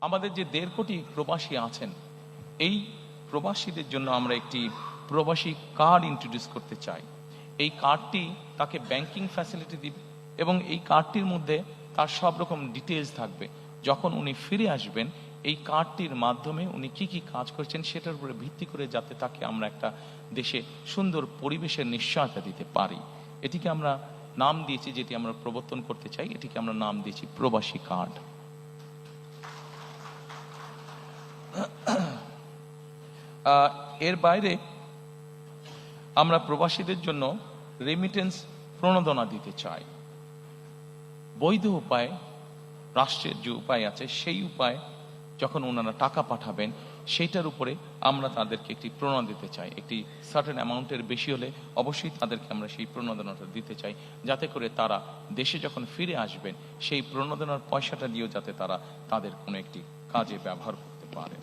আমাদের যে 1.5 কোটি প্রবাসী আছেন, এই প্রবাসীদের জন্য আমরা একটি প্রবাসী কার্ড ইন্ট্রোডিউস করতে চাই। এই কার্ডটি তাকে ব্যাংকিং ফ্যাসিলিটি দিবে এবং এই কার্ডটির মধ্যে তার সব রকম ডিটেলস থাকবে। যখন উনি ফিরে আসবেন, এই কার্ডটির মাধ্যমে উনি কি কি কাজ করছেন সেটার উপরে ভিত্তি করে যাতে তাকে আমরা একটা দেশে সুন্দর পরিবেশের নিশ্চয়তা দিতে পারি। এটিকে আমরা নাম দিয়েছি, যেটি আমরা প্রবর্তন করতে চাই, এটিকে আমরা নাম দিয়েছি প্রবাসী কার্ড। এর বাইরে আমরা প্রবাসীদের জন্য রেমিটেন্স প্রণোদনা দিতে চাই। বৈধ উপায়, রাষ্ট্রের যে উপায় আছে সেই উপায় যখন ওনারা টাকা পাঠাবেন সেইটার উপরে আমরা তাদেরকে একটি প্রণোদনা দিতে চাই। একটি সার্টেন অ্যামাউন্টের বেশি হলে অবশ্যই তাদেরকে আমরা সেই প্রণোদনাটা দিতে চাই, যাতে করে তারা দেশে যখন ফিরে আসবেন সেই প্রণোদনার পয়সাটা দিয়েও যাতে তারা তাদের কোনো একটি কাজে ব্যবহার করতে পারেন।